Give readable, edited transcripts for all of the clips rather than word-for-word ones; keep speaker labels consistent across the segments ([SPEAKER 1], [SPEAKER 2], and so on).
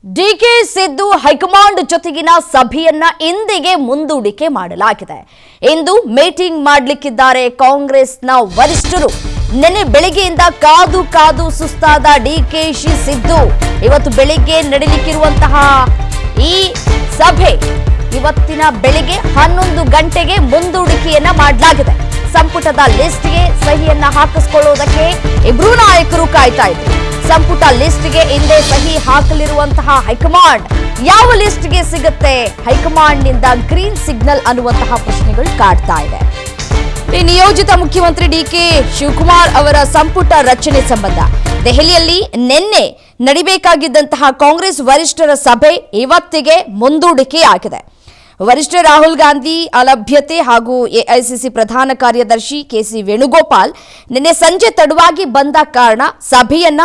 [SPEAKER 1] DK Siddu high command ಜೊತೆಗಿನ ಸಭೆಯನ್ನ ಇಂದಿಗೆ ಮುಂದೂಡಿಕೆ ಮಾಡಲಾಗಿದೆ. ಇಂದು ಮೀಟಿಂಗ್ ಮಾಡಲಿಕ್ಕಿದ್ದಾರೆ ಕಾಂಗ್ರೆಸ್ನ ವರಿಷ್ಠರು. ನಿನ್ನೆ ಬೆಳಗ್ಗೆಯಿಂದ ಕಾದು ಕಾದು ಸುಸ್ತಾದ ಡಿಕೆಶಿ ಸಿದ್ದು ಇವತ್ತು ಬೆಳಿಗ್ಗೆ ನಡೆಯಲಿಕ್ಕಿರುವಂತಹ ಈ ಸಭೆ ಇವತ್ತಿನ ಬೆಳಿಗ್ಗೆ 11 ಗಂಟೆಗೆ ಮುಂದೂಡಿಕೆಯನ್ನ ಮಾಡಲಾಗಿದೆ. ಸಂಪುಟದ ಲಿಸ್ಟ್ಗೆ ಸಹಿಯನ್ನ ಹಾಕಿಸಿಕೊಳ್ಳುವುದಕ್ಕೆ ಇಬ್ರು ನಾಯಕರು ಕಾಯ್ತಾ ಇದ್ರು. ಸಂಪುಟ ಲಿಸ್ಟ್ಗೆ ಹಿಂದೆ ಸಹಿ ಹಾಕಲಿರುವಂತಹ ಹೈಕಮಾಂಡ್ ಯಾವ ಲಿಸ್ಟ್ಗೆ ಸಿಗುತ್ತೆ? ಹೈಕಮಾಂಡ್ ನಿಂದ ಗ್ರೀನ್ ಸಿಗ್ನಲ್ ಅನ್ನುವಂತಹ ಪ್ರಶ್ನೆಗಳು ಕಾಡ್ತಾ ಇದೆ. ನಿಯೋಜಿತ ಮುಖ್ಯಮಂತ್ರಿ ಡಿಕೆ ಶಿವಕುಮಾರ್ ಅವರ ಸಂಪುಟ ರಚನೆ ಸಂಬಂಧ ದೆಹಲಿಯಲ್ಲಿ ನಿನ್ನೆ ನಡಿಬೇಕಾಗಿದ್ದಂತಹ ಕಾಂಗ್ರೆಸ್ ವರಿಷ್ಠರ ಸಭೆ ಇವತ್ತಿಗೆ ಮುಂದೂಡಿಕೆಯಾಗಿದೆ. ವರಿಷ್ಠ ರಾಹುಲ್ ಗಾಂಧಿ ಅಲಭ್ಯತೆ ಹಾಗೂ ಎಐಸಿಸಿ ಪ್ರಧಾನ ಕಾರ್ಯದರ್ಶಿ ಕೆಸಿ ವೇಣುಗೋಪಾಲ್ ನಿನ್ನೆ ಸಂಜೆ ತಡವಾಗಿ ಬಂದ ಕಾರಣ ಸಭೆಯನ್ನ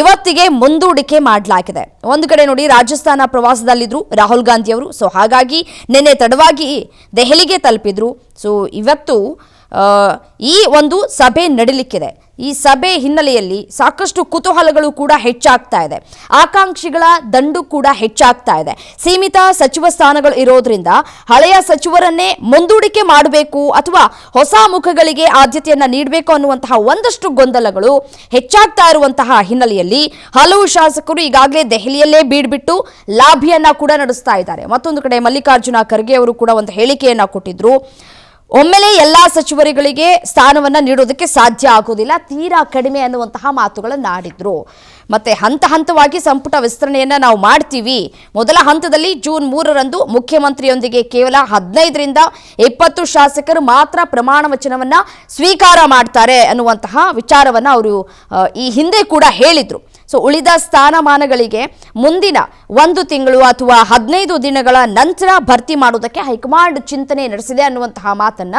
[SPEAKER 1] ಇವತ್ತಿಗೆ ಮುಂದೂಡಿಕೆ ಮಾಡಲಾಗಿದೆ. ಒಂದು ಕಡೆ ನೋಡಿ, ರಾಜಸ್ಥಾನ ಪ್ರವಾಸದಲ್ಲಿದ್ರು ರಾಹುಲ್ ಗಾಂಧಿ ಅವರು. ಸೊ ಹಾಗಾಗಿ ನಿನ್ನೆ ತಡವಾಗಿ ದೆಹಲಿಗೆ ತಲುಪಿದ್ರು. ಸೊ ಇವತ್ತು ಈ ಒಂದು ಸಭೆ ನಡೀಲಿಕ್ಕಿದೆ. ಈ ಸಭೆ ಹಿನ್ನೆಲೆಯಲ್ಲಿ ಸಾಕಷ್ಟು ಕುತೂಹಲಗಳು ಕೂಡ ಹೆಚ್ಚಾಗ್ತಾ ಇದೆ. ಆಕಾಂಕ್ಷಿಗಳ ದಂಡು ಕೂಡ ಹೆಚ್ಚಾಗ್ತಾ ಇದೆ. ಸೀಮಿತ ಸಚಿವ ಸ್ಥಾನಗಳು ಇರೋದ್ರಿಂದ ಹಳೆಯ ಸಚಿವರನ್ನೇ ಮುಂದೂಡಿಕೆ ಮಾಡಬೇಕು ಅಥವಾ ಹೊಸ ಮುಖಗಳಿಗೆ ಆದ್ಯತೆಯನ್ನ ನೀಡಬೇಕು ಅನ್ನುವಂತಹ ಒಂದಷ್ಟು ಗೊಂದಲಗಳು ಹೆಚ್ಚಾಗ್ತಾ ಇರುವಂತಹ ಹಿನ್ನೆಲೆಯಲ್ಲಿ ಹಲವು ಶಾಸಕರು ಈಗಾಗಲೇ ದೆಹಲಿಯಲ್ಲೇ ಬೀಡ್ಬಿಟ್ಟು ಲಾಭಿಯನ್ನ ಕೂಡ ನಡೆಸ್ತಾ ಇದ್ದಾರೆ. ಮತ್ತೊಂದು ಕಡೆ ಮಲ್ಲಿಕಾರ್ಜುನ ಖರ್ಗೆ ಅವರು ಕೂಡ ಒಂದು ಹೇಳಿಕೆಯನ್ನ ಕೊಟ್ಟಿದ್ರು. ಒಮ್ಮೆಲೆ ಎಲ್ಲಾ ಸಚಿವರುಗಳಿಗೆ ಸ್ಥಾನವನ್ನ ನೀಡೋದಕ್ಕೆ ಸಾಧ್ಯ ಆಗೋದಿಲ್ಲ, ತೀರಾ ಕಡಿಮೆ ಅನ್ನುವಂತಹ ಮಾತುಗಳನ್ನು ಆಡಿದ್ರು. ಮತ್ತೆ ಹಂತ ಹಂತವಾಗಿ ಸಂಪುಟ ವಿಸ್ತರಣೆಯನ್ನ ನಾವು ಮಾಡ್ತೀವಿ. ಮೊದಲ ಹಂತದಲ್ಲಿ ಜೂನ್ 3ರಂದು ಮುಖ್ಯಮಂತ್ರಿಯೊಂದಿಗೆ ಕೇವಲ 15ರಿಂದ 20 ಶಾಸಕರು ಮಾತ್ರ ಪ್ರಮಾಣ ವಚನವನ್ನ ಸ್ವೀಕಾರ ಮಾಡ್ತಾರೆ ಅನ್ನುವಂತಹ ವಿಚಾರವನ್ನ ಅವರು ಈ ಹಿಂದೆ ಕೂಡ ಹೇಳಿದ್ರು. ಸೊ ಉಳಿದ ಸ್ಥಾನಮಾನಗಳಿಗೆ ಮುಂದಿನ 1 ತಿಂಗಳು ಅಥವಾ 15 ದಿನಗಳ ನಂತರ ಭರ್ತಿ ಮಾಡೋದಕ್ಕೆ ಹೈಕಮಾಂಡ್ ಚಿಂತನೆ ನಡೆಸಿದೆ ಅನ್ನುವಂತಹ ಮಾತನ್ನ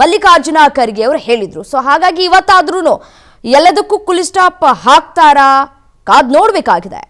[SPEAKER 1] ಮಲ್ಲಿಕಾರ್ಜುನ ಖರ್ಗೆ ಅವರು ಹೇಳಿದ್ರು. ಸೊ ಹಾಗಾಗಿ ಇವತ್ತಾದ್ರೂ ಎಲ್ಲದಕ್ಕೂ ಫುಲ್ ಸ್ಟಾಪ್ ಹಾಕ್ತಾರಾ? ಕಾದ್ ನೋಡ್ಬೇಕಾಗಿದೆ.